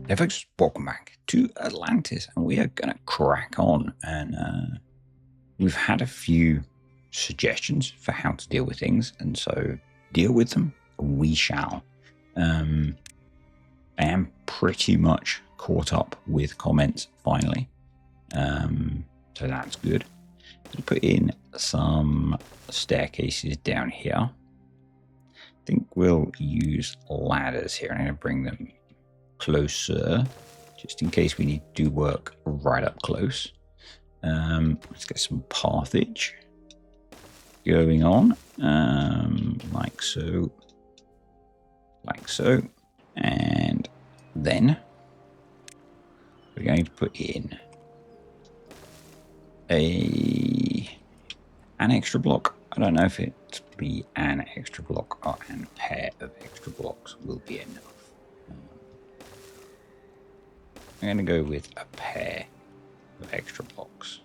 Hey folks, welcome back to Atlantis, and we are going to crack on. And we've had a few suggestions for how to deal with things, and so deal with them we shall. I am pretty much caught up with comments finally, so that's good. We put in some staircases down here. I think we'll use ladders here, and I'm going to bring them closer just in case we need to do work right up close. Let's get some pathage going on, like so, and then we're going to put in an extra block. I don't know if it be an extra block or a pair of extra blocks will be enough. I'm going to go with a pair of extra blocks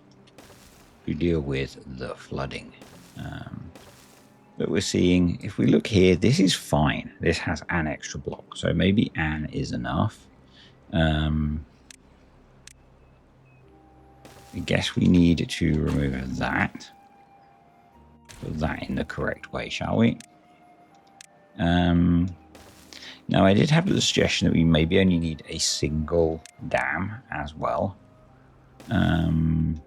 to deal with the flooding that we're seeing. If we look here, this is fine. This has an extra block, so maybe an is enough. I guess we need to remove that. Put that in the correct way, shall we? Now, I did have the suggestion that we maybe only need a single dam as well. I'm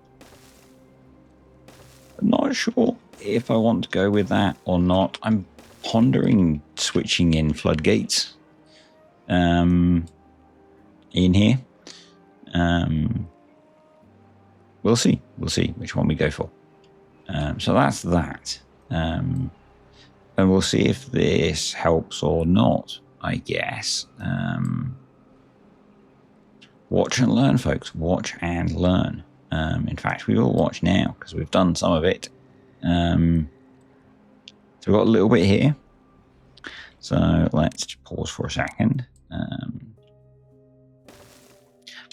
not sure if I want to go with that or not. I'm pondering switching in floodgates in here. We'll see. We'll see which one we go for. So that's that. And we'll see if this helps or not, I guess. Watch and learn, folks. Watch and learn. In fact, we will watch now because we've done some of it. So we've got a little bit here. So let's just pause for a second.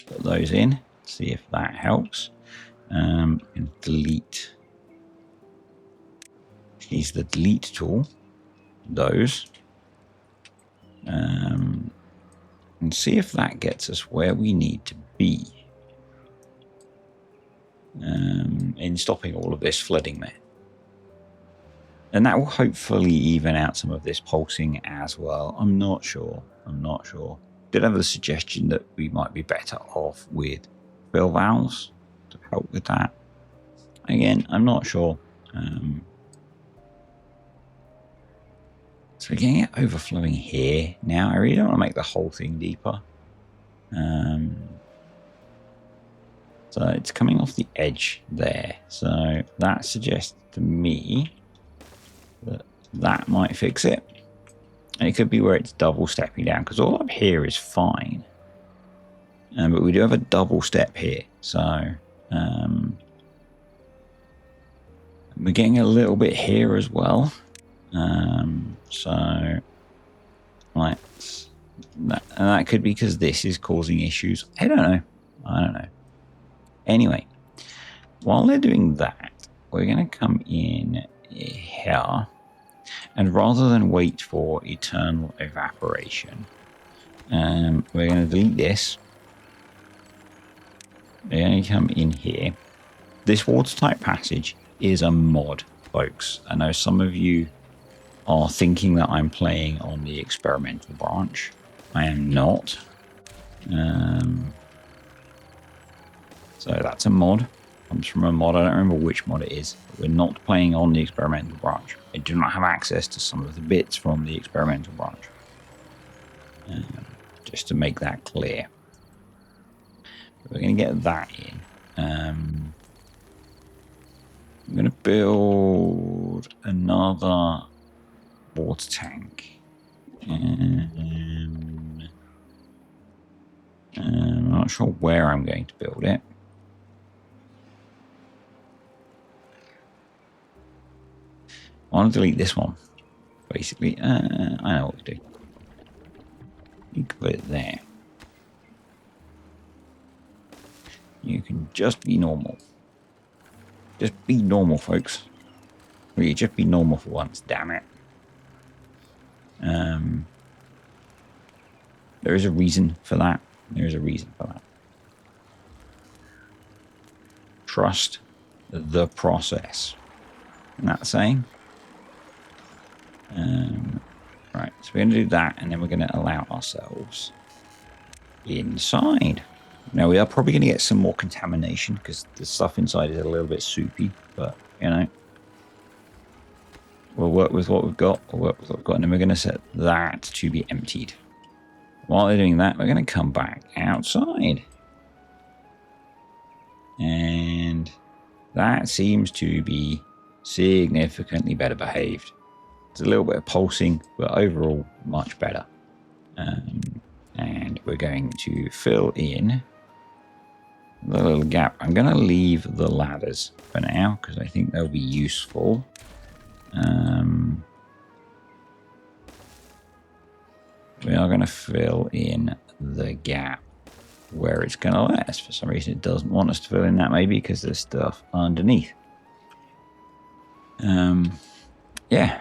Put those in. See if that helps. And delete. Use the delete tool. Those. And see if that gets us where we need to be in stopping all of this flooding there. And that will hopefully even out some of this pulsing as well. I'm not sure. Did have a suggestion that we might be better off with fill valves to help with that. Again, I'm not sure. So we're getting it overflowing here. Now, I really don't want to make the whole thing deeper. So it's coming off the edge there. So that suggests to me that that might fix it. And it could be where it's double stepping down, because all up here is fine. But we do have a double step here. So we're getting a little bit here as well. So let's and that could be because this is causing issues. I don't know. Anyway, while they're doing that, we're going to come in here, and rather than wait for eternal evaporation, we're going to delete this. We're going to come in here. This watertight passage is a mod, folks. I know some of you are thinking that I'm playing on the experimental branch. I am not. So that's a mod. Comes from a mod. I don't remember which mod it is. But we're not playing on the experimental branch. I do not have access to some of the bits from the experimental branch. Just to make that clear. But we're going to get that in. I'm going to build another water tank. I'm not sure where I'm going to build it. I want to delete this one, basically. I know what to do. You can put it there. You can just be normal. Just be normal, folks. Really, just be normal for once, damn it. There is a reason for that. There's a reason for that. Trust the process. Isn't that the saying? Right, so we're going to do that, and then we're going to allow ourselves inside. Now, we are probably going to get some more contamination because the stuff inside is a little bit soupy, but, you know, we'll work with what we've got, and then we're going to set that to be emptied. While they're doing that, we're going to come back outside. And that seems to be significantly better behaved. It's a little bit of pulsing, but overall much better. And we're going to fill in the little gap. I'm going to leave the ladders for now because I think they'll be useful. We are going to fill in the gap where it's going to let us. For some reason, it doesn't want us to fill in that, maybe because there's stuff underneath. Yeah.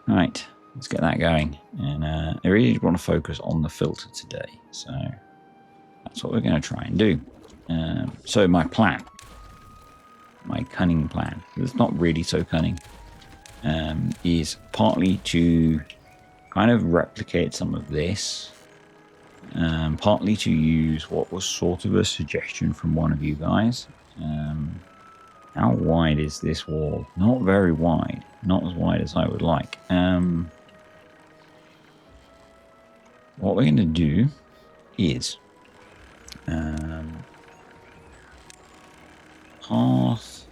Right. Let's get that going. And I really want to focus on the filter today. So that's what we're going to try and do. So my plan, my cunning plan, it's not really so cunning, is partly to kind of replicate some of this. Partly to use what was sort of a suggestion from one of you guys. How wide is this wall? Not very wide. Not as wide as I would like. What we're going to do is path,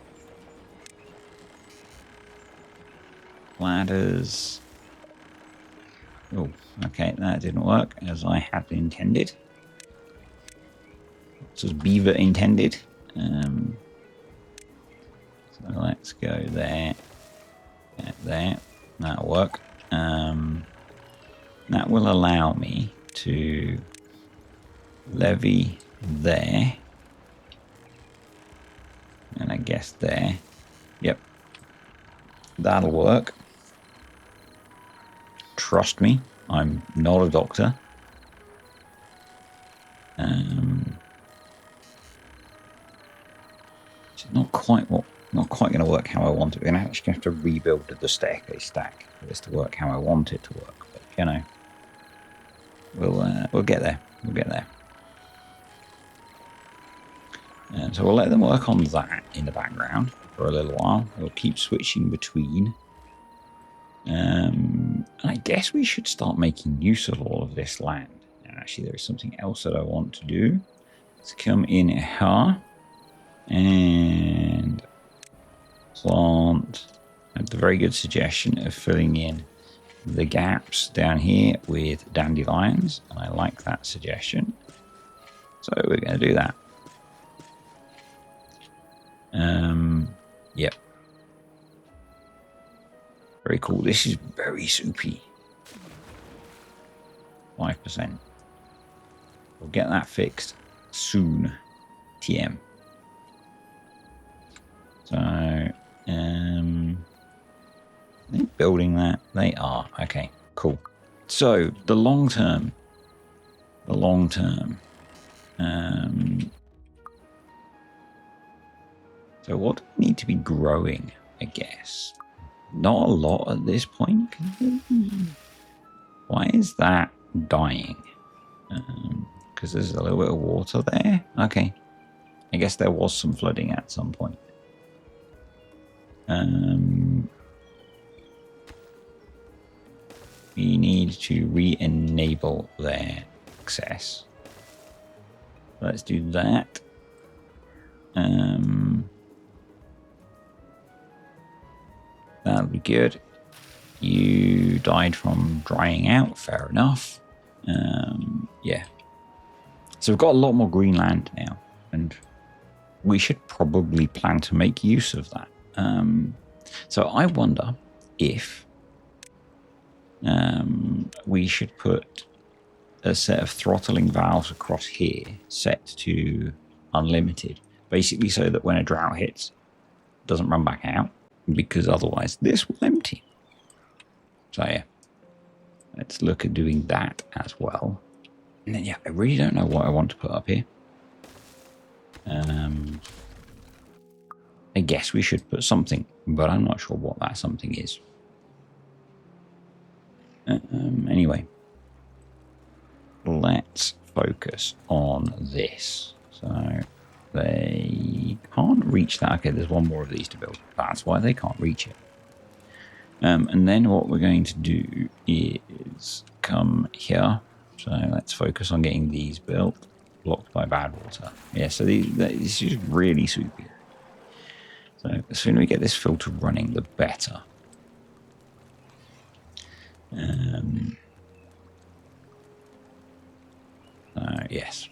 ladders. Oh, okay, that didn't work as I had intended. This was beaver intended. So let's go there, there. That'll work. That will allow me to levy there. And I guess there. Yep. That'll work. Trust me, I'm not a doctor. It's not quite going to work how I want it. We're going to actually have to rebuild the staircase stack for this to work how I want it to work. But you know, we'll get there. We'll get there. So we'll let them work on that in the background for a little while. We'll keep switching between. I guess we should start making use of all of this land. And actually, there is something else that I want to do. Let's come in here and plant. I have the very good suggestion of filling in the gaps down here with dandelions, and I like that suggestion. So we're going to do that. Yep. Very cool. This is very soupy. 5%. We'll get that fixed soon. TM. So, I think building that, they are. Okay, cool. So, the long term. So what do we need to be growing, I guess? Not a lot at this point. Why is that dying? Because there's a little bit of water there. Okay. I guess there was some flooding at some point. We need to re-enable their access. Let's do that. That'll be good. You died from drying out. Fair enough. Yeah. So we've got a lot more green land now, and we should probably plan to make use of that. So I wonder if we should put a set of throttling valves across here set to unlimited, basically so that when a drought hits, it doesn't run back out, because otherwise this will empty. So yeah, let's look at doing that as well. And then, yeah, I really don't know what I want to put up here. I guess we should put something, but I'm not sure what that something is. Anyway, let's focus on this. So they can't reach that. Okay, there's one more of these to build. That's why they can't reach it. And then what we're going to do is come here. So let's focus on getting these built. Blocked by bad water. Yeah, so this is really soupy. So the sooner we get this filter running, the better. Yes.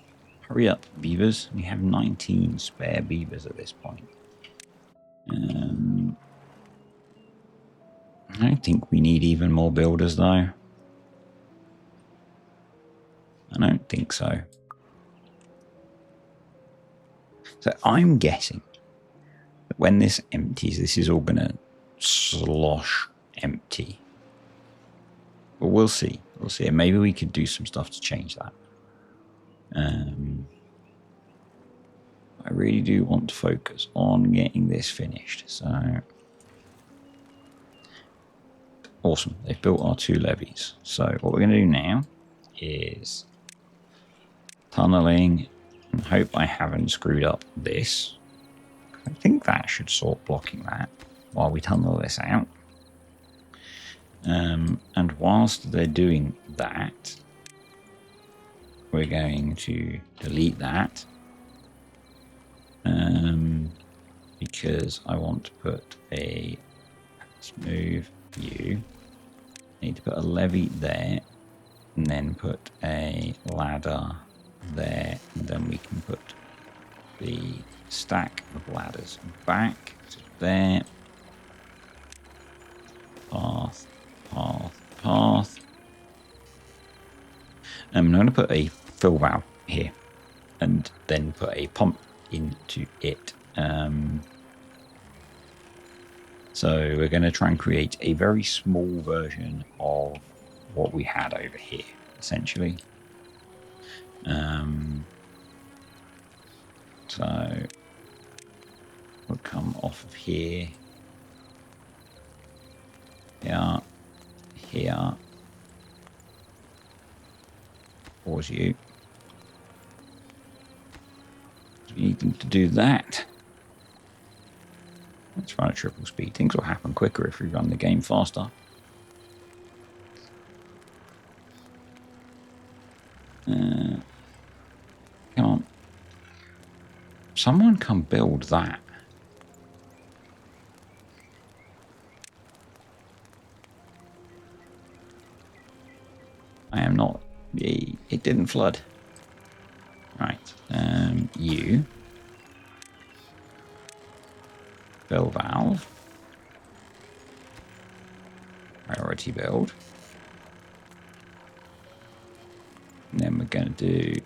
Hurry up, beavers. We have 19 spare beavers at this point. I don't think we need even more builders, though. I don't think so. So I'm guessing that when this empties, this is all going to slosh empty. But we'll see. We'll see. And maybe we could do some stuff to change that. I really do want to focus on getting this finished. So awesome. They've built our 2 levees. So what we're going to do now is tunneling and hope I haven't screwed up this. I think that should sort blocking that while we tunnel this out. And whilst they're doing that, we're going to delete that because I want to put let's move you. I need to put a levee there and then put a ladder there, and then we can put the stack of ladders back to there. Path, path, path. I'm going to put a fill valve here and then put a pump into it. So we're going to try and create a very small version of what we had over here, essentially. So we'll come off of here. Here. Pause you. We need them to do that. Let's run at triple speed. Things will happen quicker if we run the game faster. Come on. Someone come build that. I am not. It didn't flood. Right. You. Fill valve. Priority build. And then we're going to do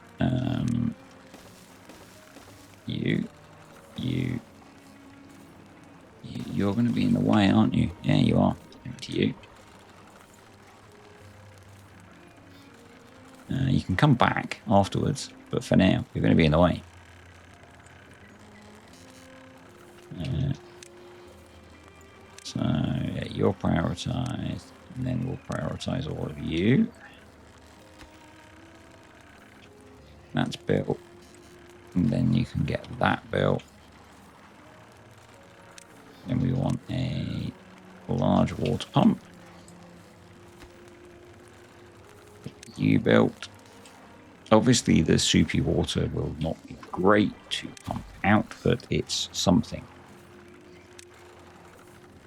you're going to be in the way, aren't you? Yeah, you are. Empty you. You can come back afterwards, but for now, you're going to be in the way. So, yeah, you're prioritized, and then we'll prioritize all of you. That's built. And then you can get that built. Then we want a large water pump. You built. Obviously, the soupy water will not be great to pump out, but it's something.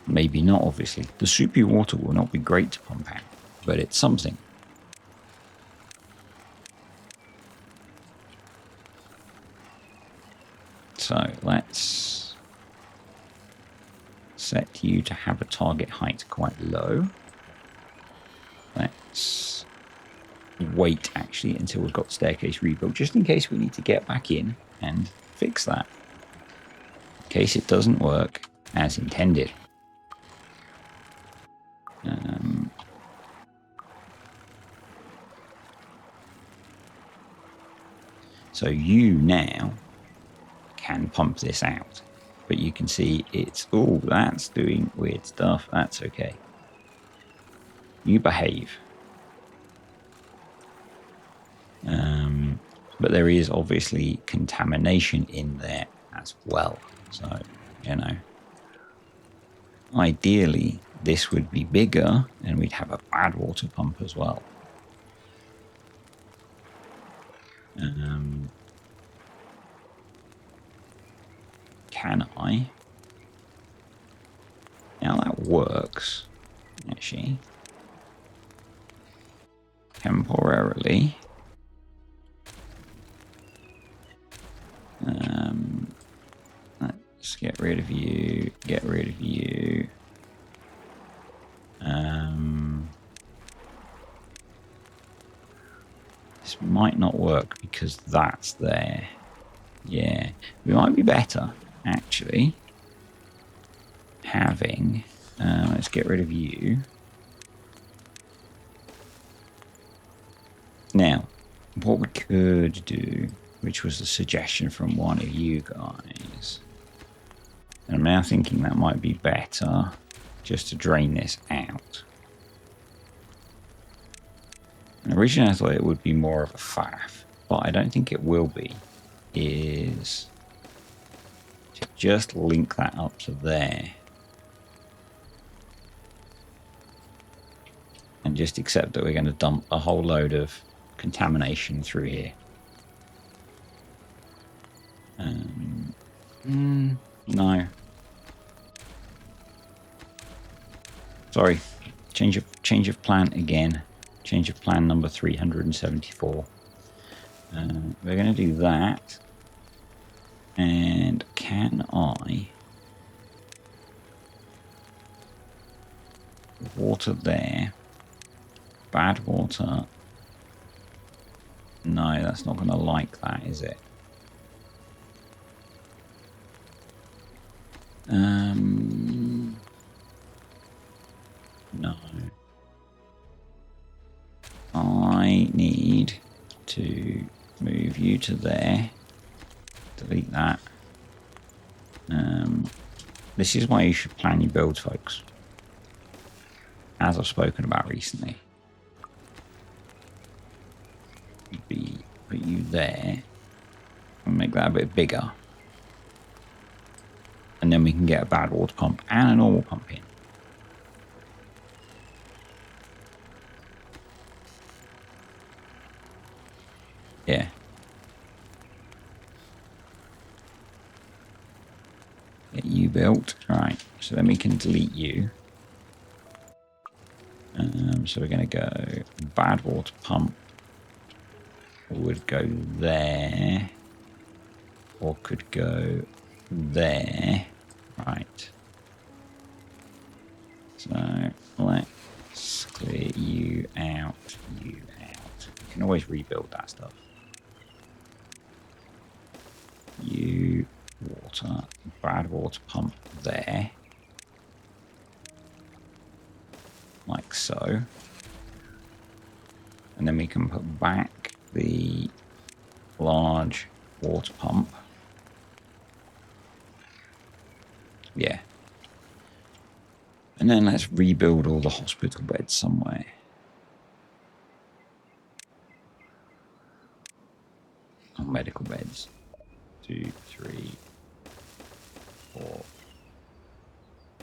Maybe not, obviously. The soupy water will not be great to pump out, but it's something. So let's set you to have a target height quite low. Let's wait actually until we've got staircase rebuilt, just in case we need to get back in and fix that. In case it doesn't work as intended. So you now can pump this out. But you can see it's, oh, that's doing weird stuff. That's okay. You behave. But there is obviously contamination in there as well. So, you know, ideally this would be bigger and we'd have a bad water pump as well. Can I? Now that works, actually. Temporarily. Let's get rid of you. Get rid of you. This might not work because that's there. Yeah, we might be better actually having. Let's get rid of you. Now, what we could do, which was a suggestion from one of you guys, and I'm now thinking that might be better just to drain this out. And originally I thought it would be more of a faff, but I don't think it will be, is to just link that up to there. And just accept that we're going to dump a whole load of contamination through here. No. Sorry. Change of plan again. Change of plan number 374. We're going to do that. And can I water there? Bad water. No, that's not going to like that, is it? No. I need to move you to there. Delete that. This is why you should plan your builds, folks. As I've spoken about recently. Put you there. And make that a bit bigger. And then we can get a bad water pump and a normal pump in. Yeah. Get you built. Right. So then we can delete you. So we're going to go bad water pump. Would go there. Or could go there. Right. So let's clear you out. You out. You can always rebuild that stuff. You water, bad water pump there, like so, and then we can put back the large water pump. Yeah, and then let's rebuild all the hospital beds somewhere. Oh, medical beds. 2, 3, 4.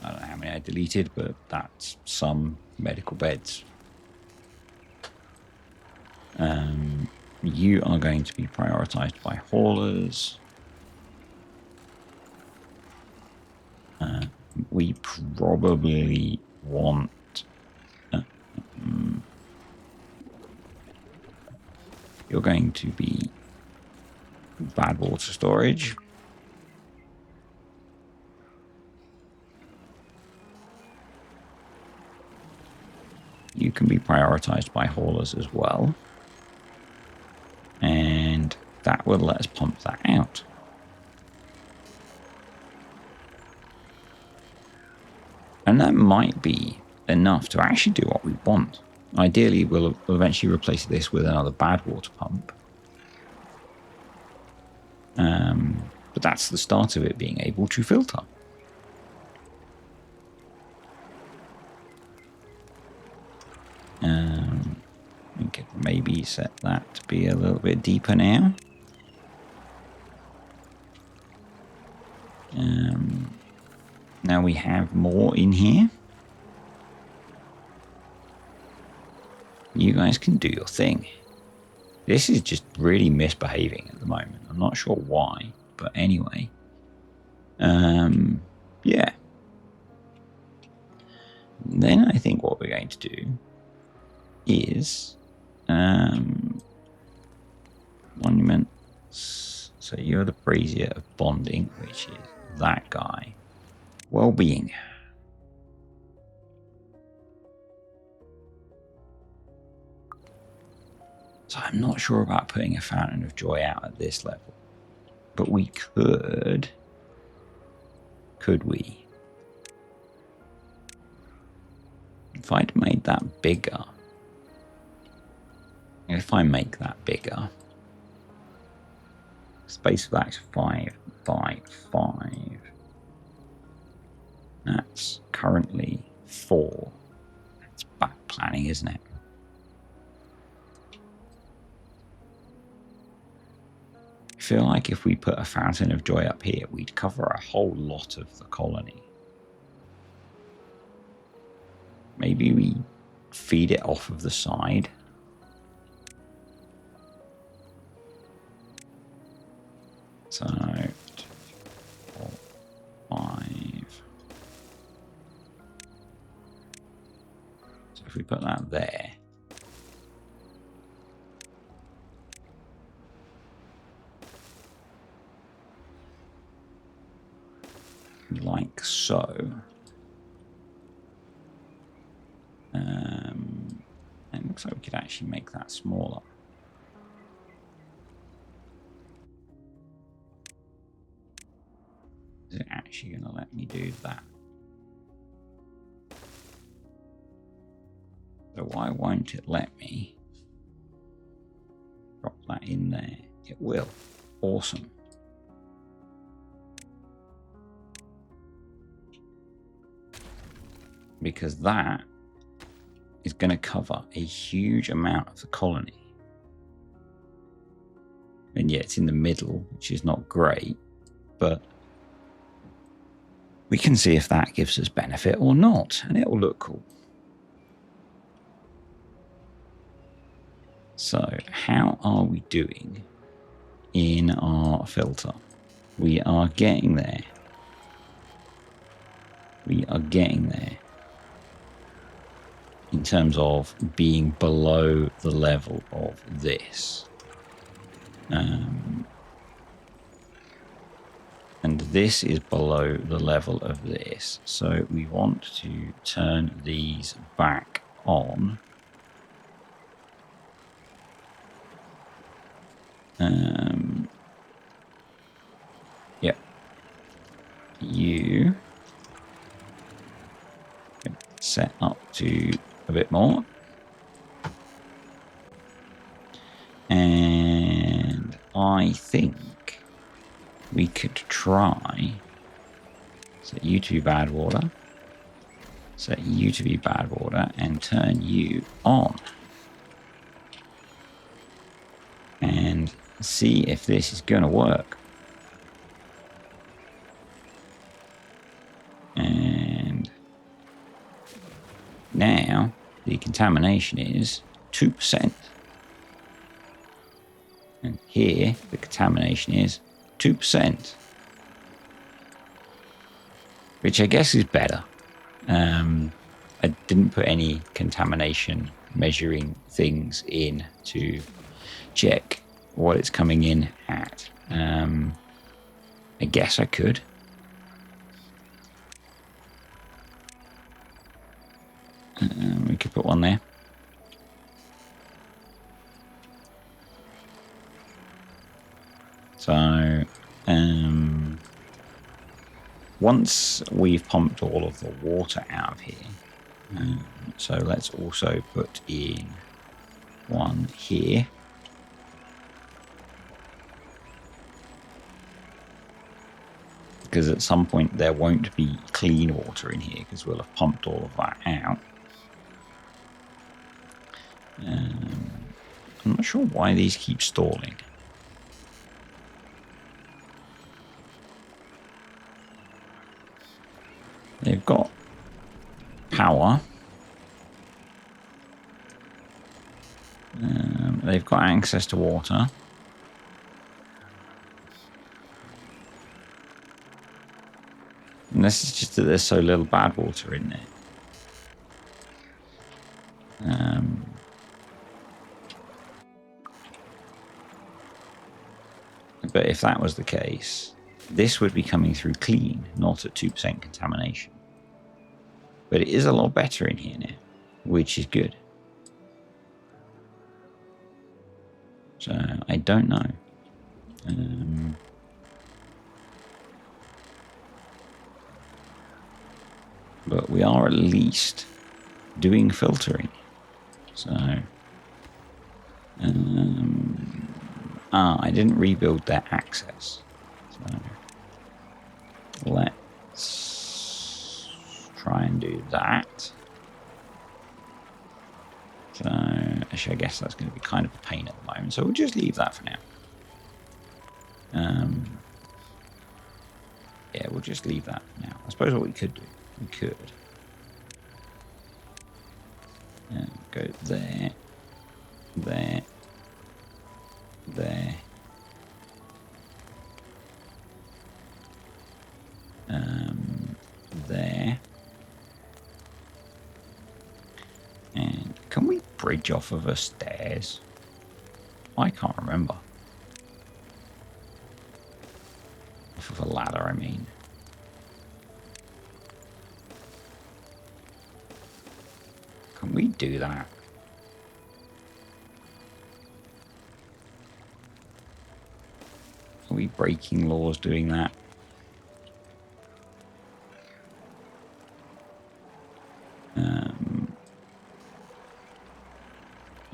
I don't know how many I deleted, but that's some medical beds. You are going to be prioritized by haulers. We probably want... you're going to be bad water storage. You can be prioritized by haulers as well. And that will let us pump that out. And that might be enough to actually do what we want. Ideally, we'll eventually replace this with another bad water pump. But that's the start of it being able to filter. We could maybe set that to be a little bit deeper now. Now we have more in here. You guys can do your thing. This is just really misbehaving at the moment. I'm not sure why, but anyway. Yeah. Then I think what we're going to do is monuments. So you're the brazier of bonding, which is that guy. Well-being. So I'm not sure about putting a fountain of joy out at this level, but we could. Could we? If I'd made that bigger. If I make that bigger, space of that's 5 by 5. That's currently 4. That's back planning, isn't it? I feel like if we put a fountain of joy up here, we'd cover a whole lot of the colony. Maybe we feed it off of the side. So, 4, 5. So if we put that there. Like so. It looks like we could actually make that smaller. Is it actually going to let me do that? So why won't it let me drop that in there? It will. Awesome. Because that is going to cover a huge amount of the colony. And yet it's in the middle, which is not great, but we can see if that gives us benefit or not, and it will look cool. So how are we doing in our filter? We are getting there. We are getting there. In terms of being below the level of this. And this is below the level of this. So we want to turn these back on. Yep. You set up to a bit more. And I think we could try set you to bad water, set you to be bad water, and turn you on. And see if this is going to work. And now the contamination is 2%. And here the contamination is 2%. Which I guess is better. I didn't put any contamination measuring things in to check what it's coming in at. I guess I could. We could put one there. So, once we've pumped all of the water out of here, so let's also put in one here. because at some point there won't be clean water in here because we'll have pumped all of that out. I'm not sure why these keep stalling. They've got power. They've got access to water. And this is just that there's so little bad water in there. But if that was the case, this would be coming through clean, not at 2% contamination. But it is a lot better in here now, which is good. So I don't know. But we are at least doing filtering. So I didn't rebuild their access. So let's try and do that. So actually I guess that's going to be kind of a pain at the moment. So we'll just leave that for now. Yeah, we'll just leave that for now. I suppose what we could do, we could go there, there, there, there, and can we bridge off of the stairs? I can't remember. Off of a ladder, I mean. Can we do that? Are we breaking laws doing that?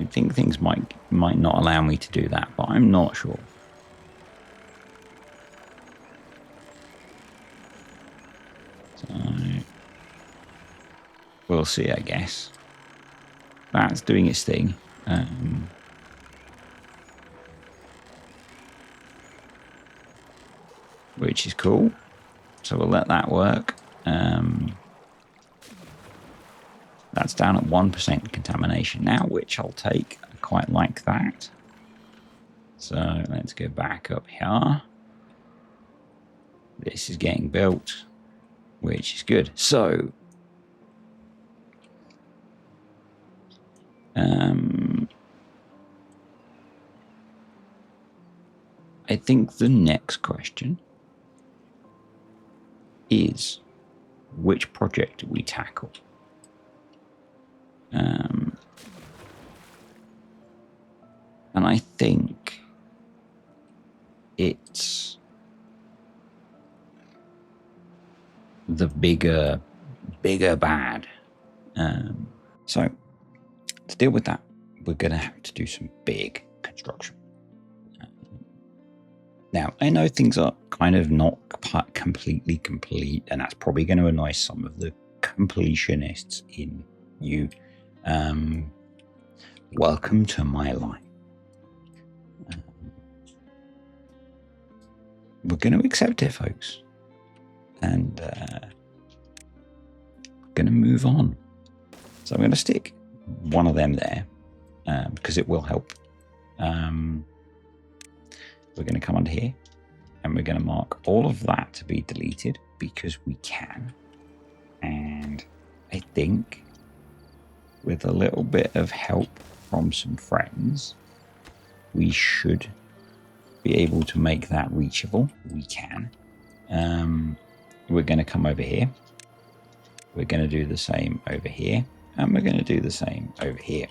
I think things might not allow me to do that, but I'm not sure. So we'll see, I guess. That's doing its thing. Which is cool. So we'll let that work. That's down at 1% contamination now, which I'll take. I quite like that. So let's go back up here. This is getting built, which is good. So I think the next question is, which project do we tackle? And I think it's the bigger bad. So to deal with that, we're going to have to do some big construction. Now, I know things are kind of not completely complete, and that's probably going to annoy some of the completionists in you. Welcome to my life. We're going to accept it, folks, and we're going to move on. So I'm going to stick one of them there because it will help. We're going to come under here and we're going to mark all of that to be deleted because we can. And I think with a little bit of help from some friends, we should be able to make that reachable. We can. We're going to come over here. We're going to do the same over here. And we're going to do the same over here.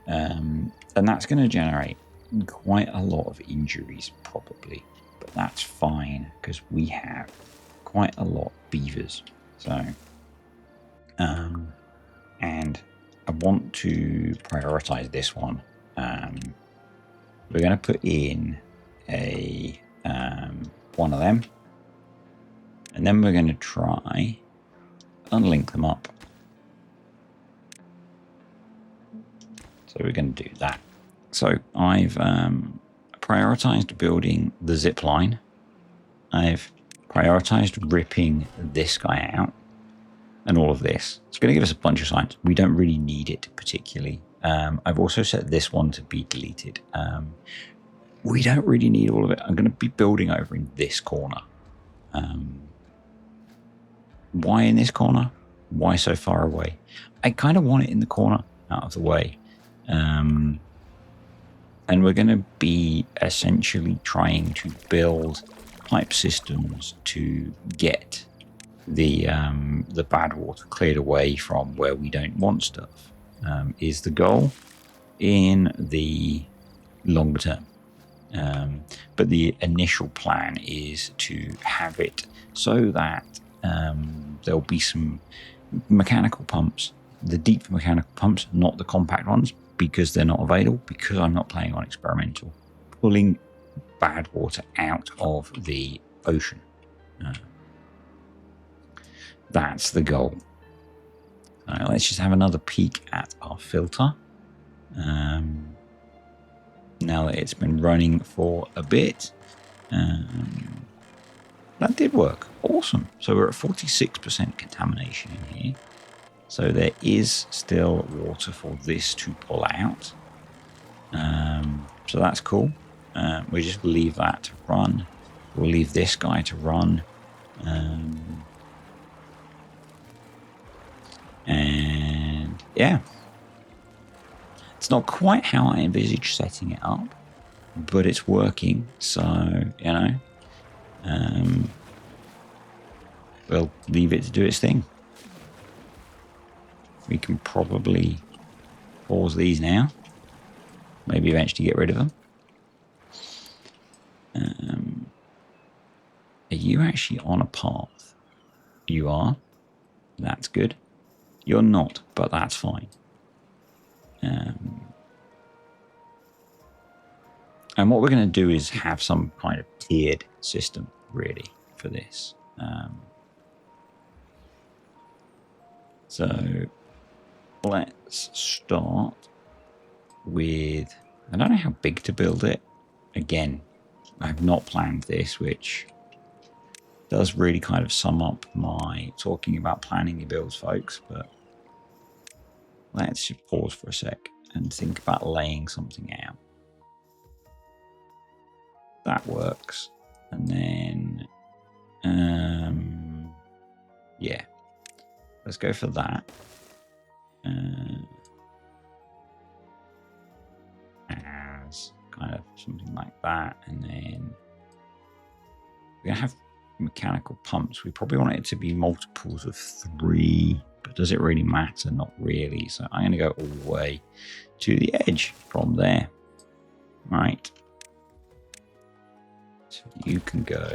And that's going to generate quite a lot of injuries probably, but that's fine because we have quite a lot of beavers. So and I want to prioritize this one. We're going to put in a one of them, And then we're going to try unlink them up. So we're going to do that. So I've prioritized building the zip line. I've prioritized ripping this guy out and all of this. It's going to give us a bunch of signs. We don't really need it particularly. I've also set this one to be deleted. We don't really need all of it. I'm going to be building over in this corner. Why in this corner? Why so far away? I kind of want it in the corner out of the way. And we're going to be essentially trying to build pipe systems to get the bad water cleared away from where we don't want stuff, is the goal in the longer term. But the initial plan is to have it so that there'll be some mechanical pumps, the deep mechanical pumps, not the compact ones, because they're not available, because I'm not playing on experimental, pulling bad water out of the ocean. That's the goal. Let's just have another peek at our filter. Now that it's been running for a bit, that did work. Awesome. So we're at 46% contamination in here. So there is still water for this to pull out. So that's cool. We just leave that to run. We'll leave this guy to run. And yeah. It's not quite how I envisaged setting it up, but it's working. So, you know, we'll leave it to do its thing. We can probably pause these now. Maybe eventually get rid of them. Are you actually on a path? You are. That's good. You're not, but that's fine. And what we're going to do is have some kind of tiered system, really, for this. So let's start with, I don't know how big to build it. Again, I've not planned this, which does really kind of sum up my talking about planning your builds, folks. But let's just pause for a sec and think about laying something out. That works. And then, yeah, let's go for that. As kind of something like that. And then we're going to have mechanical pumps. We probably want it to be multiples of 3, but does it really matter? Not really. So I'm going to go all the way to the edge from there. Right. So you can go.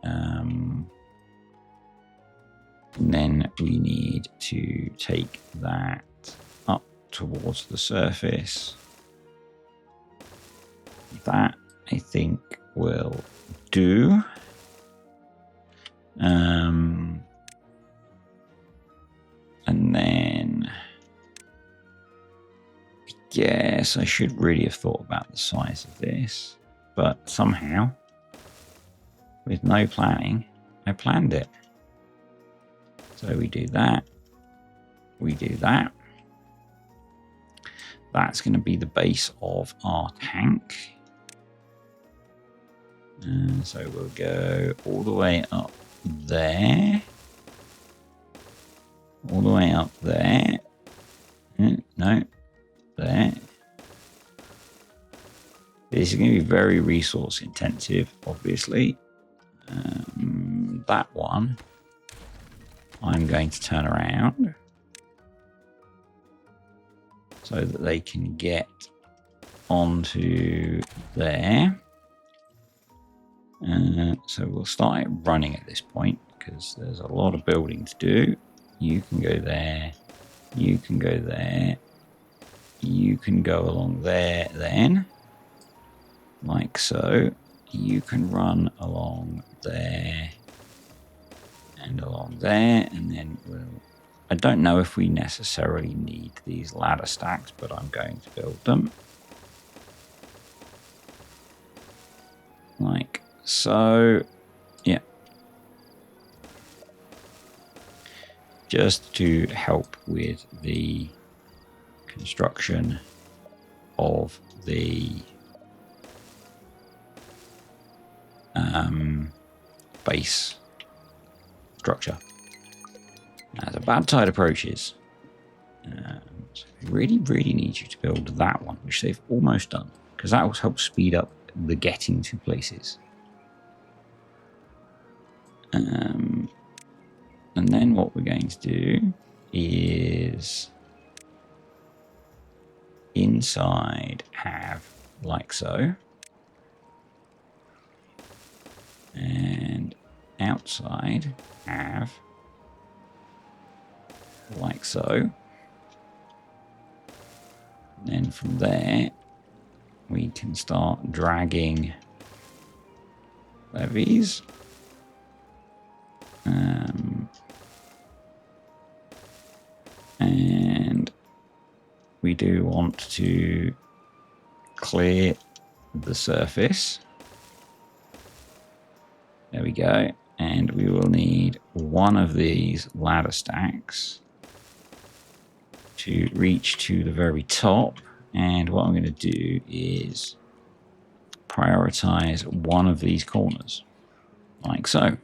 And then we need to take that up towards the surface. That, I think, will do. And then I guess I should really have thought about the size of this, but somehow, with no planning, I planned it. So we do that. We do that. That's going to be the base of our tank. And so we'll go all the way up there. All the way up there. No, there. This is going to be very resource intensive, obviously. That one, I'm going to turn around so that they can get onto there. So we'll start it running at this point because there's a lot of building to do. You can go there. You can go there. You can go along there then. Like so. you can run along there and along there, and then I don't know if we necessarily need these ladder stacks, but I'm going to build them. Like so, yeah. Just to help with the construction of the base structure. As a bad tide approaches, so we really need you to build that one, which they've almost done, because that will help speed up the getting to places. And then what we're going to do is inside have like so, and outside have like so. And then from there we can start dragging levees. And we do want to clear the surface. There we go. And we will need one of these ladder stacks to reach to the very top. And what I'm going to do is prioritize one of these corners, like so.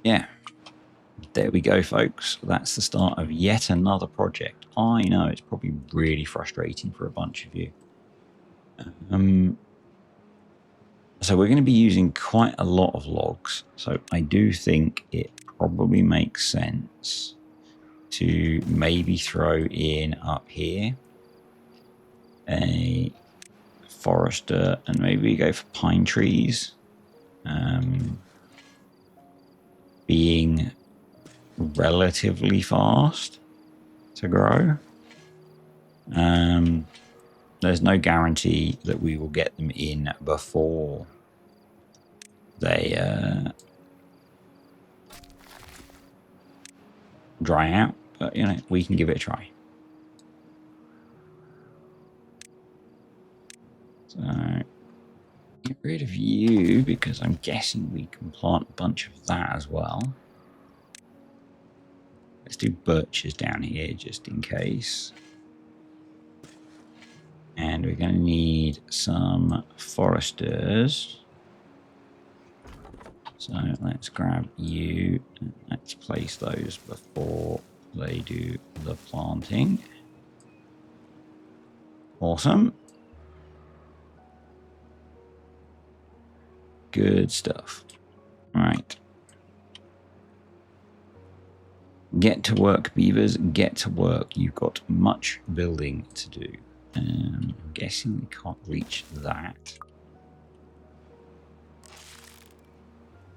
Yeah, there we go, folks. That's the start of yet another project. I know it's probably really frustrating for a bunch of you. So we're going to be using quite a lot of logs. So I do think it probably makes sense to maybe throw in up here a forester, and maybe go for pine trees. Being relatively fast to grow. There's no guarantee that we will get them in before they dry out, but you know, we can give it a try. So get rid of you, because I'm guessing we can plant a bunch of that as well. Let's do birches down here just in case. And we're going to need some foresters. So let's grab you and let's place those before they do the planting. Awesome. Good stuff. All right. Get to work, beavers. Get to work. You've got much building to do. I'm guessing we can't reach that.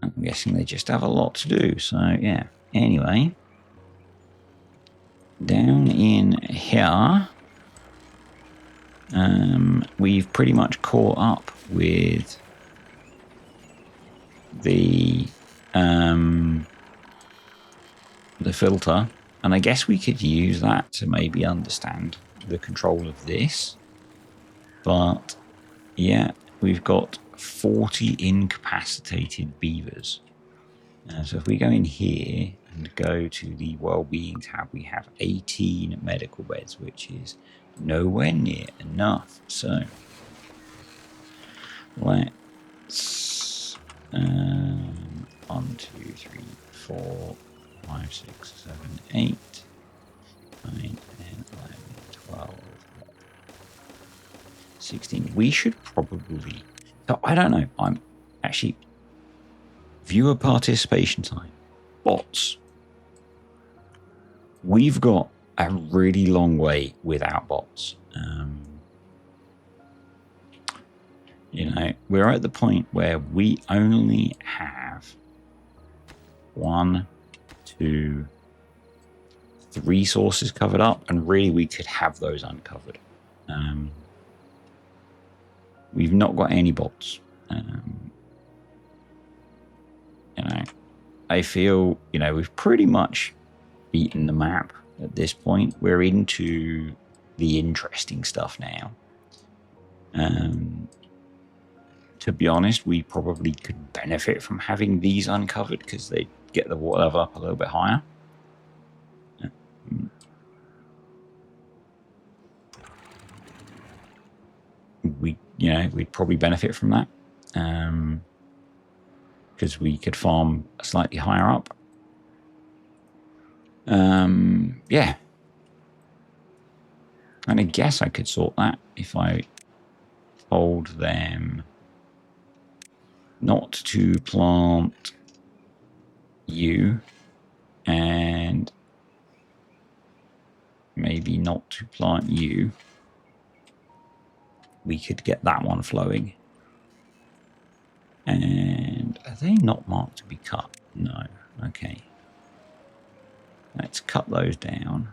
I'm guessing they just have a lot to do. So, yeah. Anyway. Down in here, we've pretty much caught up with the filter, and I guess we could use that to maybe understand the control of this. But yeah, we've got 40 incapacitated beavers. So if we go in here and go to the well-being tab, we have 18 medical beds, which is nowhere near enough. So let's 1, 2, 3, 4, 5, 6, 7, 8, 9, 10, 11, 12, 16. We should probably... So I don't know. I'm actually... Viewer participation time. Bots. We've got a really long way without bots. You know, we're at the point where we only have 1, 2, 3 sources covered up, and really we could have those uncovered. We've not got any bots. I feel, we've pretty much beaten the map at this point. We're into the interesting stuff now. To be honest, we probably could benefit from having these uncovered because they get the water level up a little bit higher. We'd probably benefit from that because we could farm slightly higher up. Yeah. And I guess I could sort that if I told them not to plant you and maybe not to plant you. We could get that one flowing. And are they not marked to be cut? No. Okay. Let's cut those down.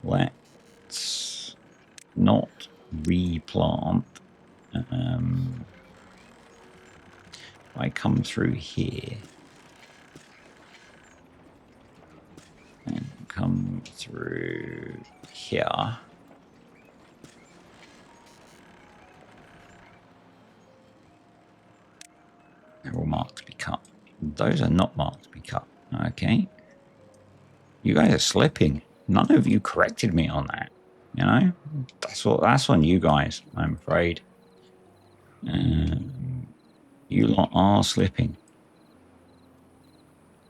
Let's not replant. I come through here and come through here. They're all marked to be cut. Those are not marked to be cut. Okay. You guys are slipping. None of you corrected me on that. That's on you guys, I'm afraid. You lot are slipping.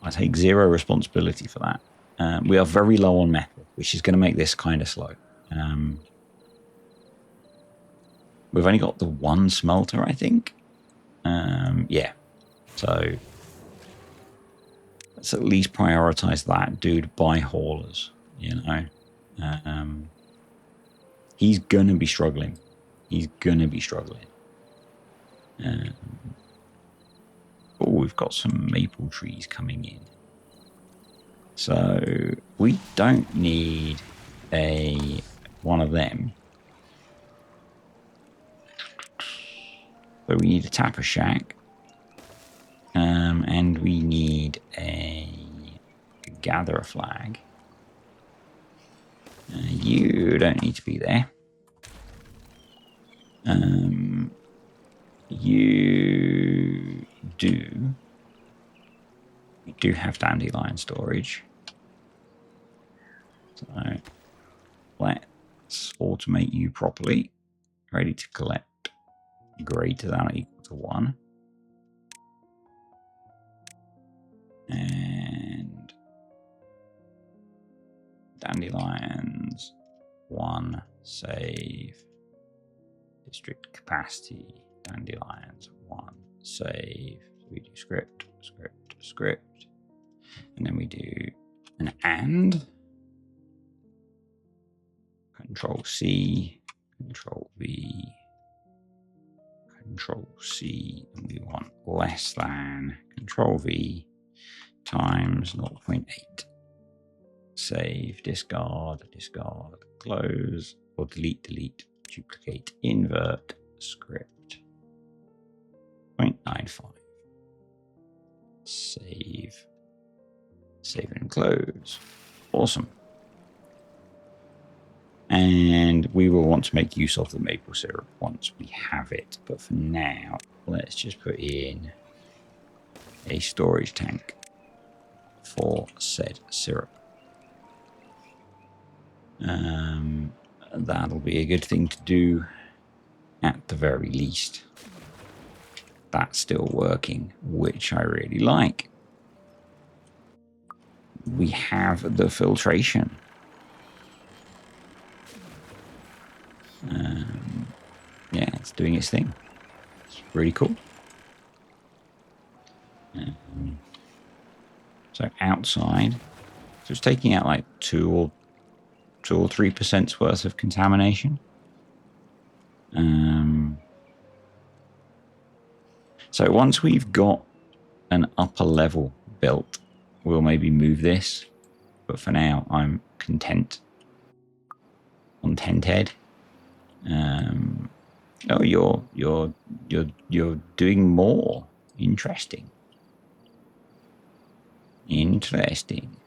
I take zero responsibility for that. We are very low on metal, which is going to make this kind of slow. We've only got the one smelter, I think. Yeah. So let's at least prioritize that dude by haulers, He's going to be struggling. Oh, we've got some maple trees coming in. So we don't need one of them. But we need a tapper shack. And we need a gatherer flag. You don't need to be there. You do. We do have dandelion storage. So let's automate you properly. Ready to collect greater than or equal to 1. And dandelions 1 save. District capacity dandelions 1 save. So we do script, and then we do an and. Control C, Control V, Control C, and we want less than Control V times 0.8. Save, discard, close, or delete, duplicate, invert, script. 0.95. Save and close. Awesome. And we will want to make use of the maple syrup once we have it. But for now, let's just put in a storage tank for said syrup. That'll be a good thing to do at the very least. That's still working, which I really like. We have the filtration. Yeah, it's doing its thing. It's really cool. So outside, so it's taking out like 2 or 3% worth of contamination. So once we've got an upper level built, we'll maybe move this. But for now, I'm content. Contented. Oh, you're doing more. Interesting. Interesting.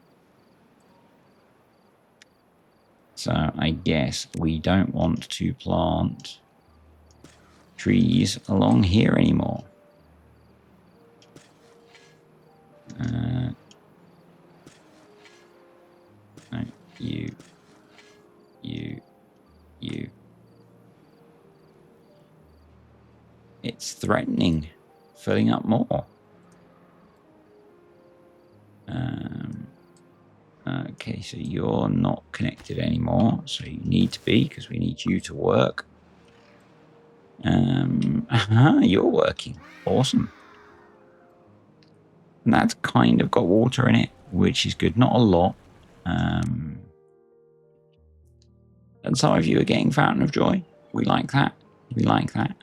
So I guess we don't want to plant trees along here anymore. No, you. It's threatening, filling up more. Okay, so you're not connected anymore, so you need to be, because we need you to work. You're working. Awesome. And that's kind of got water in it, which is good. Not a lot. And some of you are getting Fountain of Joy. We like that. We like that.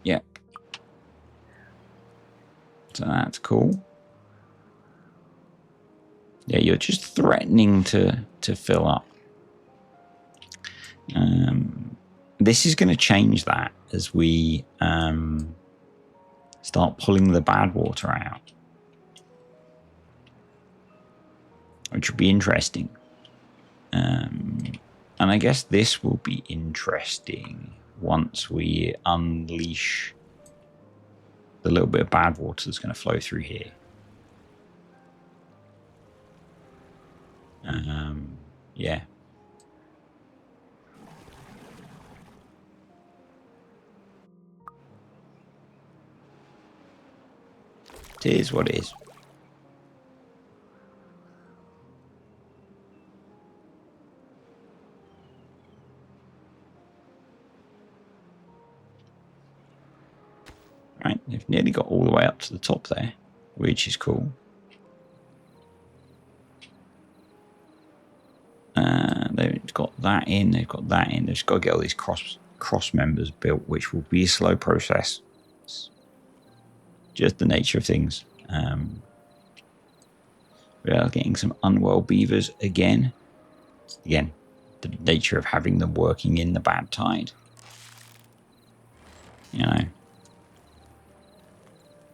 Yep. So that's cool. Yeah, you're just threatening to fill up. This is going to change that as we start pulling the bad water out, which will be interesting. And I guess this will be interesting once we unleash the little bit of bad water that's going to flow through here. Yeah. It is what it is. Right, they've nearly got all the way up to the top there, which is cool. They've got that in, they've got that in. They've just got to get all these cross members built, which will be a slow process. It's just the nature of things. We are getting some unwell beavers again. Again, the nature of having them working in the bad tide. You know,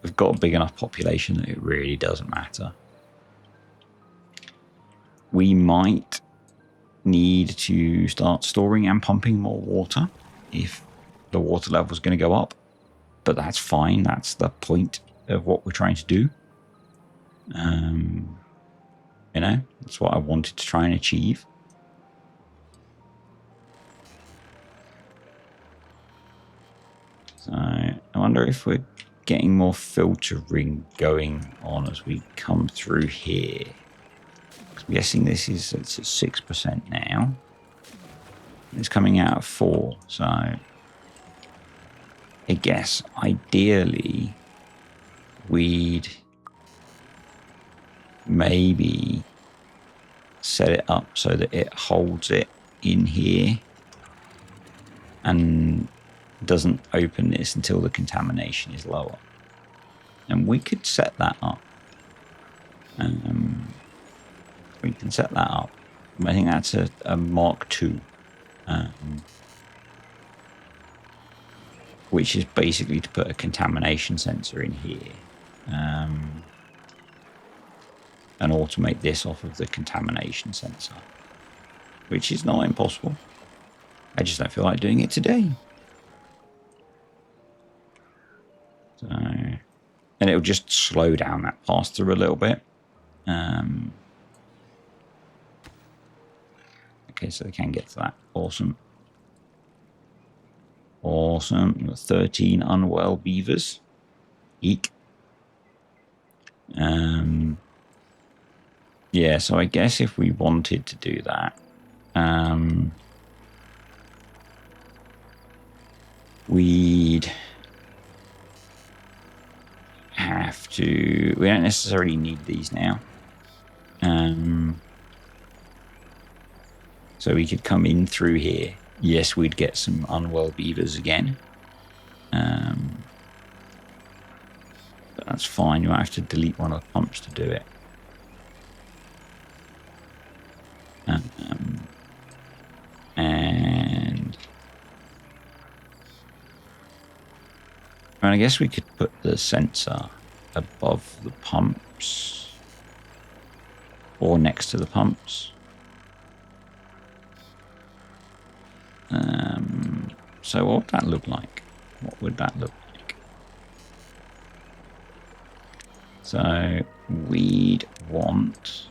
we've got a big enough population that it really doesn't matter. We might need to start storing and pumping more water if the water level is going to go up, but that's fine. That's the point of what we're trying to do. You know, that's what I wanted to try and achieve. So I wonder if we're getting more filtering going on as we come through here. I'm guessing it's at 6% now. It's coming out of 4, so I guess ideally we'd maybe set it up so that it holds it in here and doesn't open this until the contamination is lower. And we could set that up. We can set that up. I think that's a Mark II. Which is basically to put a contamination sensor in here. And automate this off of the contamination sensor. Which is not impossible. I just don't feel like doing it today. So, and it'll just slow down that pass through a little bit. Okay, so they can get to that. Awesome. Awesome. 13 unwell beavers. Eek. Yeah, so I guess if we wanted to do that, we'd have to... We don't necessarily need these now. So we could come in through here. Yes, we'd get some unwell beavers again. But that's fine. You might have to delete one of the pumps to do it. And I guess we could put the sensor above the pumps or next to the pumps. So what would that look like? What would that look like? So we'd want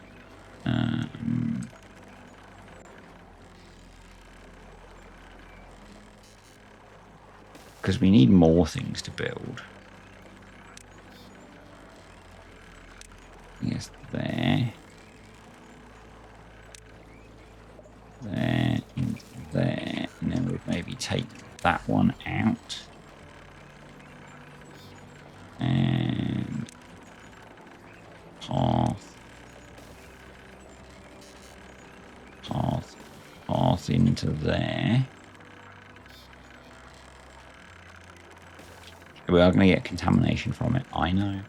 because we need more things to build. Yes, there. There, and there. And then we'd maybe take that one out. And path into there. We are going to get contamination from it. I know.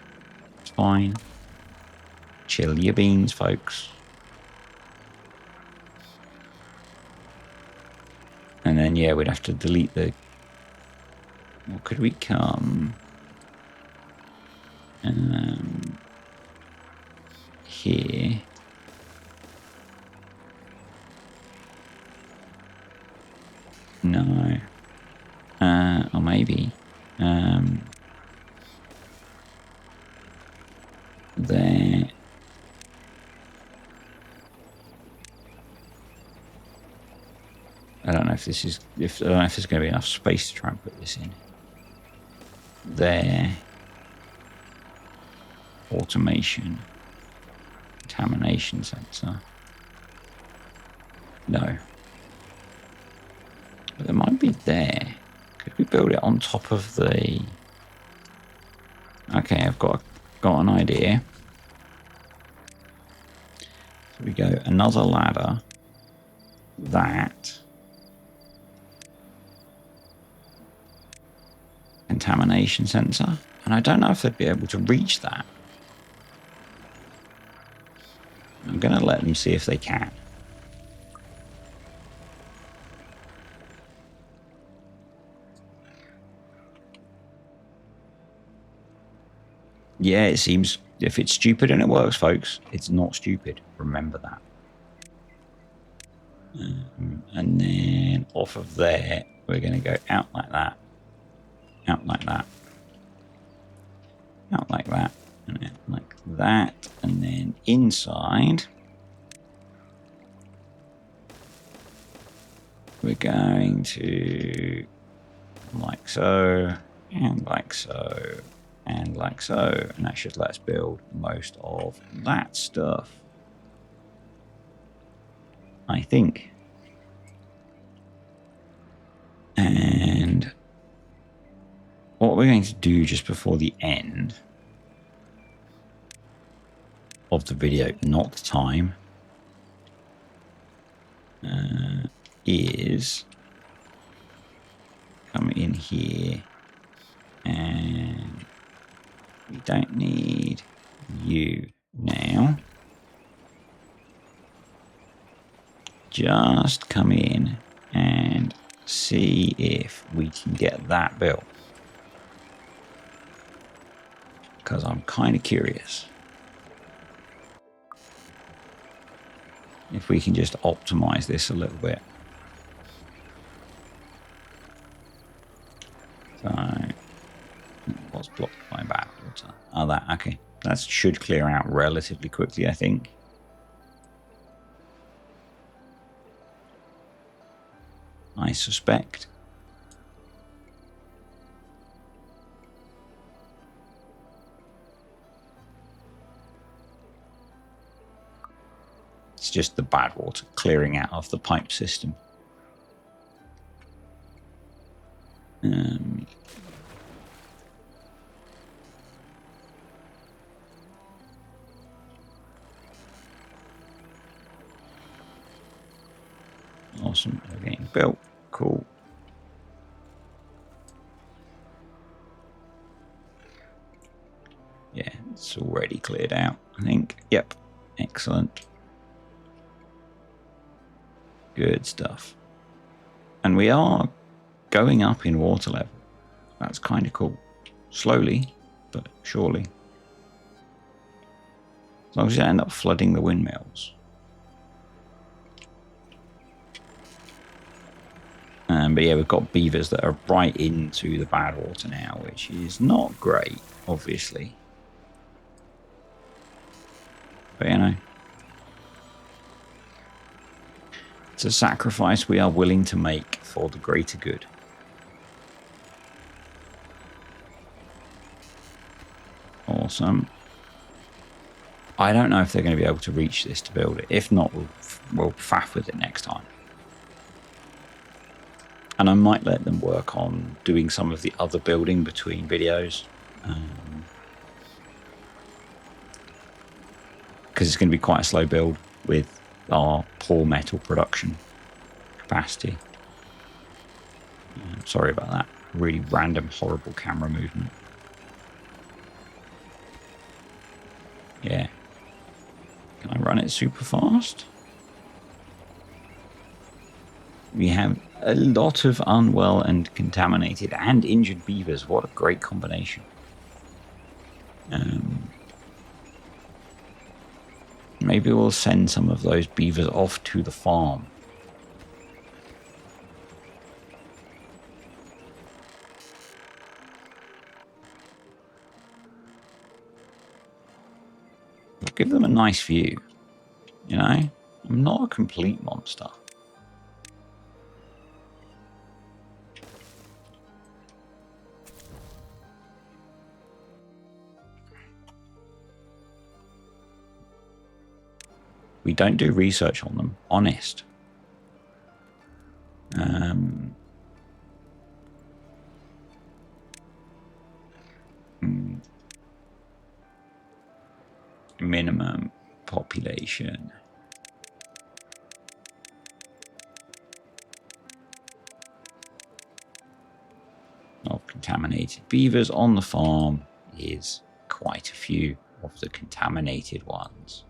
It's fine. Chill your beans, folks. And then, yeah, we'd have to delete the... Or could we come... here... No. Or maybe... there... I don't know if this is... I don't know if there's going to be enough space to try and put this in. There... Automation. Contamination sensor. No. But there might be there. Could we build it on top of the... Okay, I've got an idea. So we go another ladder. That. Contamination sensor. And I don't know if they'd be able to reach that. I'm going to let them see if they can. Yeah, it seems... If it's stupid and it works, folks, it's not stupid. Remember that. And then off of there, we're going to go out like that. Out like that. Out like that. And out like that. And then inside, we're going to like so, and like so, and like so. And that should let us build most of that stuff, I think. And what we're going to do just before the end of the video, not the time, is come in here, and we don't need you now. Just come in and see if we can get that built, because I'm kind of curious if we can just optimize this a little bit. So, what's blocked by bad water? Oh, that, okay. That should clear out relatively quickly, I think. I suspect. It's just the bad water clearing out of the pipe system. Awesome. We're getting built. Cool. Yeah, it's already cleared out, I think. Yep. Excellent. Good stuff. And we are going up in water level. That's kind of cool. Slowly, but surely. As long as you don't end up flooding the windmills. But yeah, we've got beavers that are right into the bad water now, which is not great, obviously. But you know, it's a sacrifice we are willing to make for the greater good. Awesome. I don't know if they're going to be able to reach this to build it. If not, we'll faff with it next time. And I might let them work on doing some of the other building between videos. Because it's going to be quite a slow build with our poor metal production capacity. Sorry about that. Really random, horrible camera movement. Yeah. Can I run it super fast? We have a lot of unwell and contaminated and injured beavers. What a great combination. Maybe we'll send some of those beavers off to the farm. Give them a nice view. You know, I'm not a complete monster. We don't do research on them, honest. Minimum population. Of contaminated beavers on the farm is quite a few of the contaminated ones.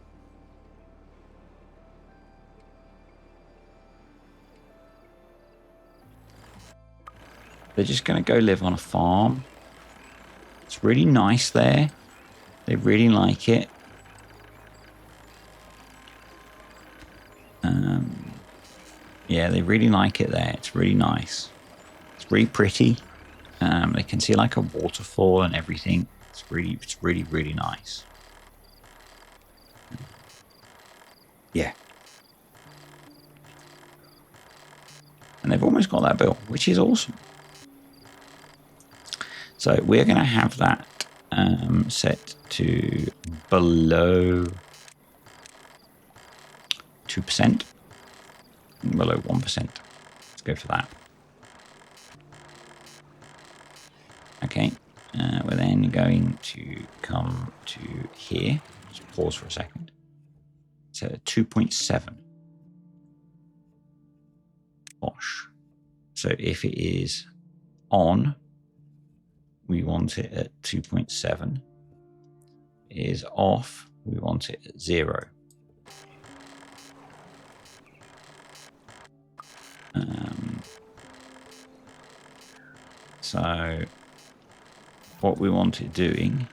They're just going to go live on a farm. It's really nice there. They really like it. Yeah, they really like it there. It's really nice. It's really pretty. They can see like a waterfall and everything. It's really, really nice. Yeah. And they've almost got that built, which is awesome. So we're going to have that set to below 2%, below 1%. Let's go for that. Okay, we're then going to come to here. Just pause for a second. So 2.7. Gosh. So if it is on, we want it at 2.7. Is off, we want it at 0. So what we want it doing,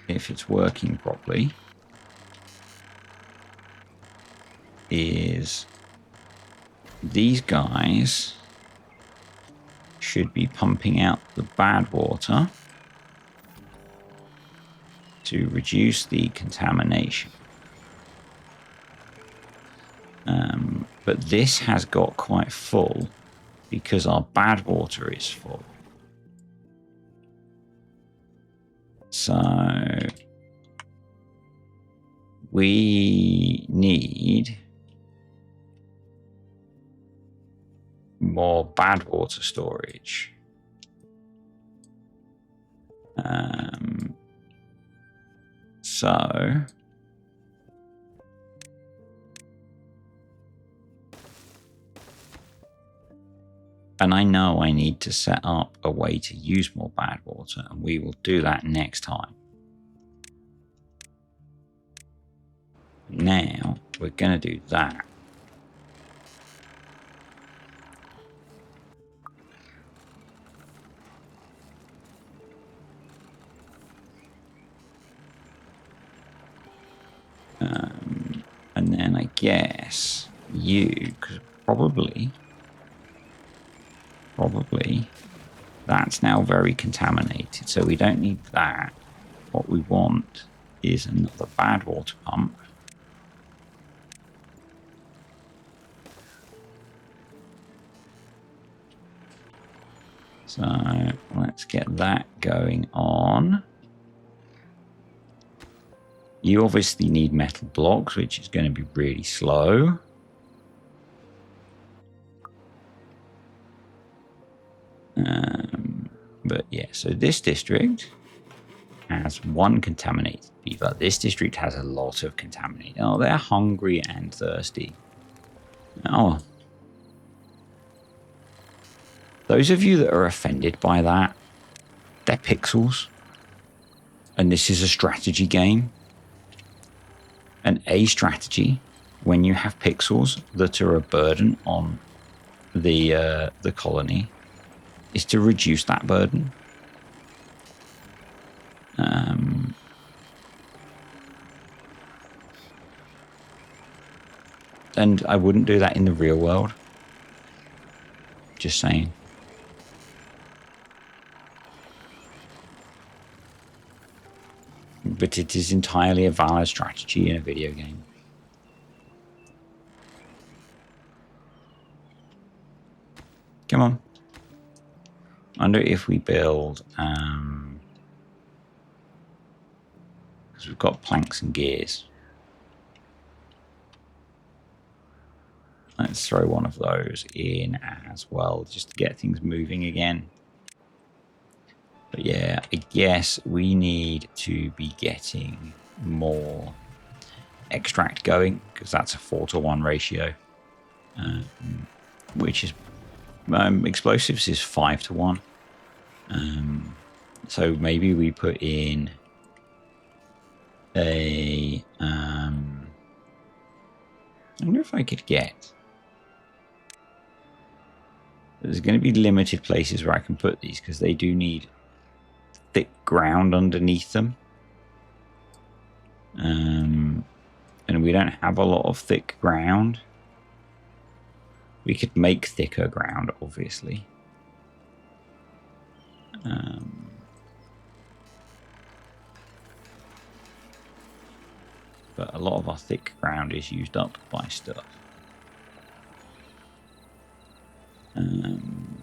if it's working properly, is these guys should be pumping out the bad water to reduce the contamination. But this has got quite full because our bad water is full. So we need more bad water storage. So and I know I need to set up a way to use more bad water, and we will do that next time. Now we're going to do that. And then I guess you, because probably that's now very contaminated. So we don't need that. What we want is another bad water pump. So let's get that going on. You obviously need metal blocks, which is going to be really slow. But yeah, so this district has one contaminated beaver. This district has a lot of contaminated. Oh, they're hungry and thirsty. Oh. Those of you that are offended by that, they're pixels. And this is a strategy game. And a strategy, when you have pixels that are a burden on the colony, is to reduce that burden. And I wouldn't do that in the real world. Just saying. But it is entirely a valid strategy in a video game. Come on. I wonder if we build... because we've got planks and gears. Let's throw one of those in as well, just to get things moving again. But yeah, I guess we need to be getting more extract going, because that's a 4-to-1 ratio, which is explosives is 5-to-1. So maybe we put in a I wonder if I could get... There's going to be limited places where I can put these, because they do need thick ground underneath them. And we don't have a lot of thick ground. We could make thicker ground, obviously. But a lot of our thick ground is used up by stuff. And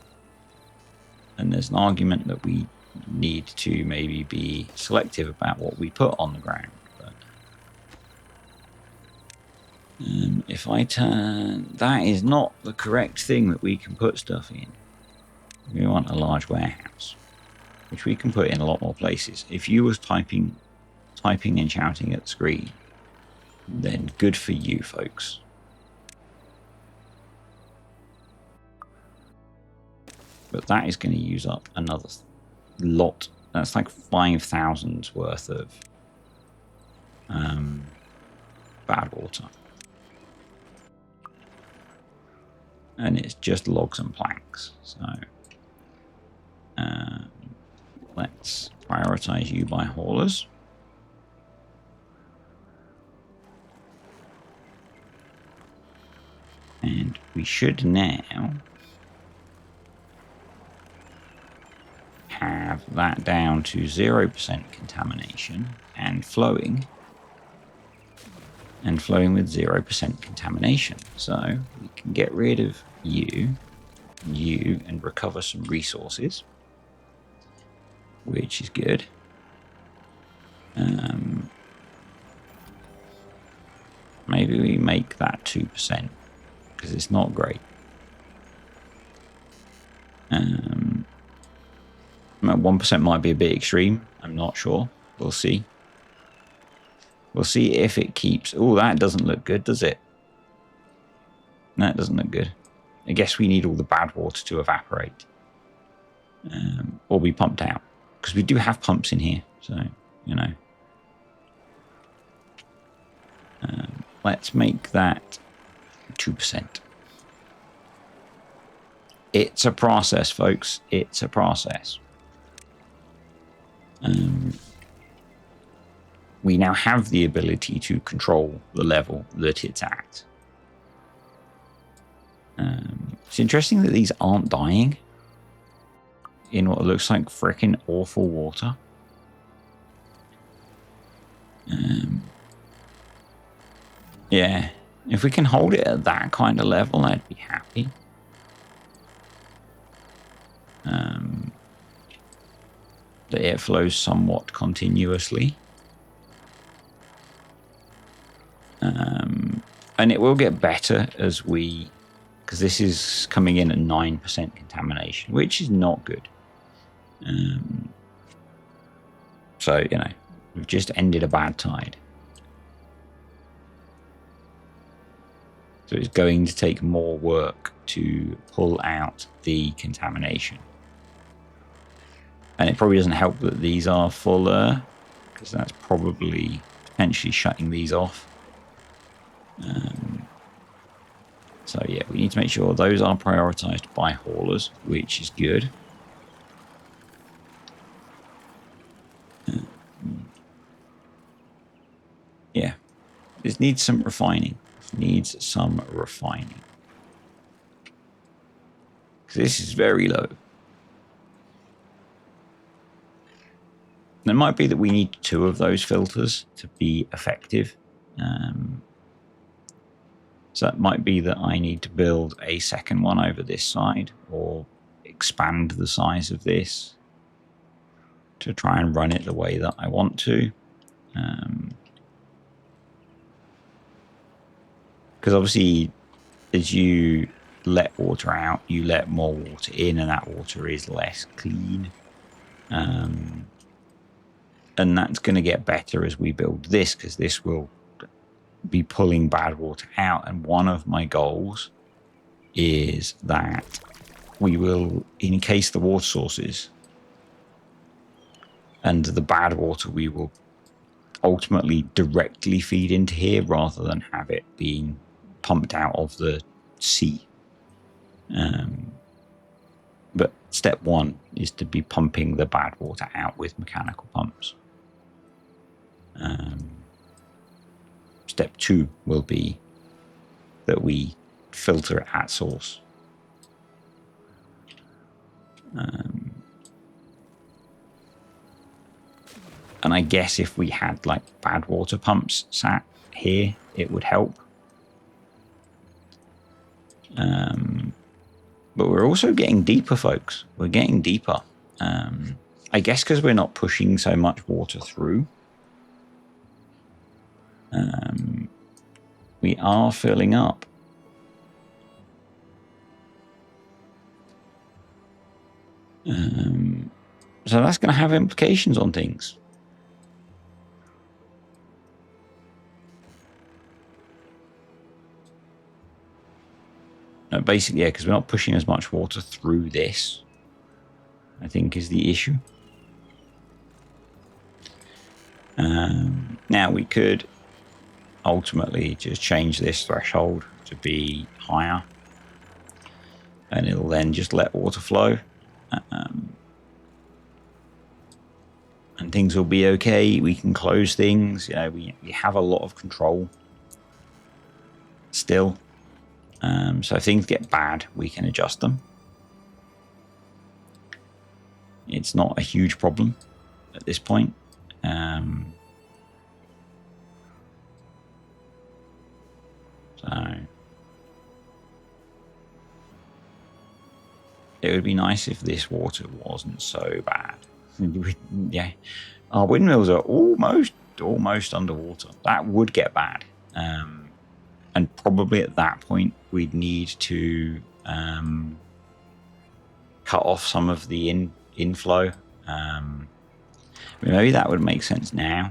there's an argument that we need to maybe be selective about what we put on the ground. But if I turn... That is not the correct thing that we can put stuff in. We want a large warehouse, which we can put in a lot more places. If you was typing and shouting at the screen, then good for you, folks. But that is going to use up another lot. That's like 5,000 worth of bad water. And it's just logs and planks. So let's prioritize you by haulers. And we should now have that down to 0% contamination and flowing with 0% contamination. So we can get rid of you, and recover some resources, which is good. Maybe we make that 2%, because it's not great. 1% might be a bit extreme. I'm not sure. We'll see. We'll see if it keeps... Oh, that doesn't look good, does it? That doesn't look good. I guess we need all the bad water to evaporate. Or be pumped out. Because we do have pumps in here. So, you know. Let's make that 2%. It's a process, folks. It's a process. we now have the ability to control the level that it's at. It's interesting that these aren't dying in what looks like freaking awful water. Yeah, if we can hold it at that kind of level, I'd be happy. The air flows somewhat continuously. And it will get better as we... because this is coming in at 9% contamination, which is not good. So, you know, we've just ended a bad tide. So it's going to take more work to pull out the contamination. And it probably doesn't help that these are fuller, because that's probably potentially shutting these off. So yeah, we need to make sure those are prioritized by haulers, which is good. Yeah, this needs some refining. Needs some refining. Because this is very low. It might be that we need 2 of those filters to be effective. So it might be that I need to build a second one over this side, or expand the size of this to try and run it the way that I want to. Because obviously, as you let water out, you let more water in, and that water is less clean. And that's going to get better as we build this, because this will be pulling bad water out. And one of my goals is that we will encase the water sources, and the bad water we will ultimately directly feed into here rather than have it being pumped out of the sea. But step 1 is to be pumping the bad water out with mechanical pumps. Step 2 will be that we filter it at source. And I guess if we had like bad water pumps sat here, it would help. But we're also getting deeper, folks. We're getting deeper. I guess because we're not pushing so much water through. We are filling up. So that's going to have implications on things. Basically, yeah, because we're not pushing as much water through this, I think, is the issue. Now, we could ultimately just change this threshold to be higher, and it'll then just let water flow. And things will be okay. We can close things. You know, we have a lot of control still. So if things get bad, we can adjust them. It's not a huge problem at this point. So it would be nice if this water wasn't so bad. Yeah, our windmills are almost underwater. That would get bad. And probably at that point, we'd need to cut off some of the inflow. Maybe that would make sense now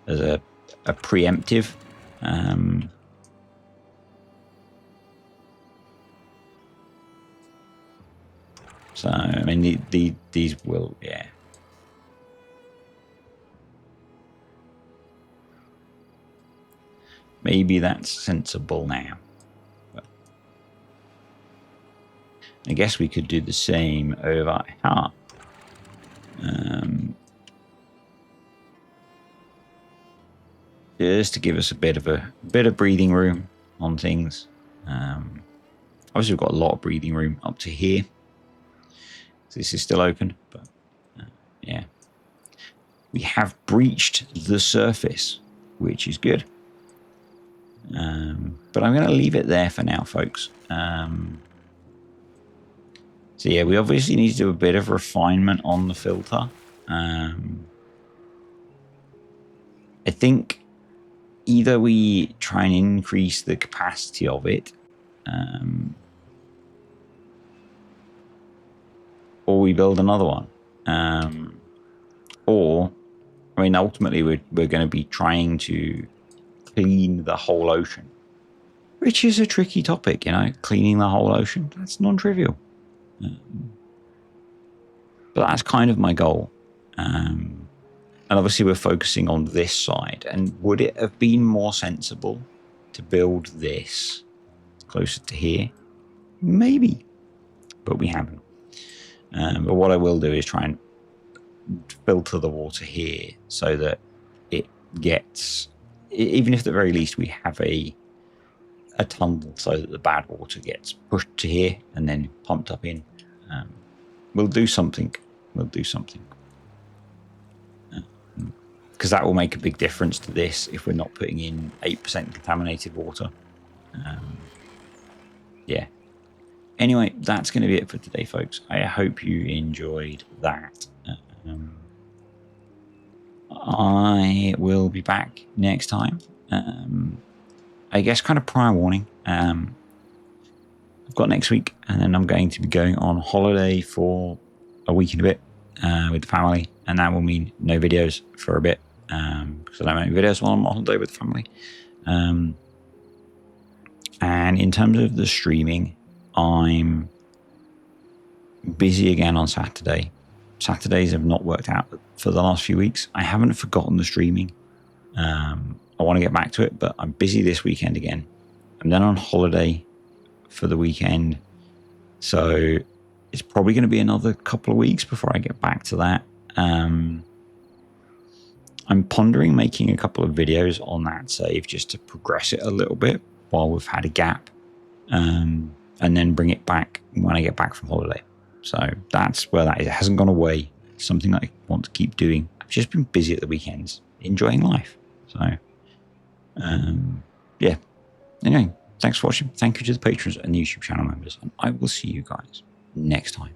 as a preemptive. So, I mean, these will, yeah. Maybe that's sensible now. But I guess we could do the same over here. just to give us a bit of breathing room on things. Obviously, we've got a lot of breathing room up to here. So this is still open, but yeah. We have breached the surface, which is good. But I'm going to leave it there for now, folks. So yeah, we obviously need to do a bit of refinement on the filter. I think either we try and increase the capacity of it, or we build another one. Or, I mean, ultimately we're going to be trying to clean the whole ocean, which is a tricky topic, you know, cleaning the whole ocean. That's non-trivial. But that's kind of my goal. And obviously we're focusing on this side. And would it have been more sensible to build this closer to here? Maybe, but we haven't. But what I will do is try and filter the water here so that it gets, even if at the very least we have a tunnel so that the bad water gets pushed to here and then pumped up in. We'll do something. Because that will make a big difference to this if we're not putting in 8% contaminated water. Yeah. Anyway, that's going to be it for today, folks. I hope you enjoyed that. I will be back next time. I guess kind of prior warning. I've got next week, and then I'm going to be going on holiday for a week and a bit with the family, and that will mean no videos for a bit because I don't make videos while I'm on holiday with the family. And in terms of the streaming, I'm busy again on Saturday. Saturdays have not worked out for the last few weeks. I haven't forgotten the streaming. I want to get back to it, but I'm busy this weekend again. I'm then on holiday for the weekend. So it's probably going to be another couple of weeks before I get back to that. I'm pondering making a couple of videos on that save just to progress it a little bit while we've had a gap. And then bring it back when I get back from holiday. So that's where that is. It hasn't gone away. It's something that I want to keep doing. I've just been busy at the weekends, enjoying life. So, yeah. Anyway, thanks for watching. Thank you to the patrons and the YouTube channel members. And I will see you guys next time.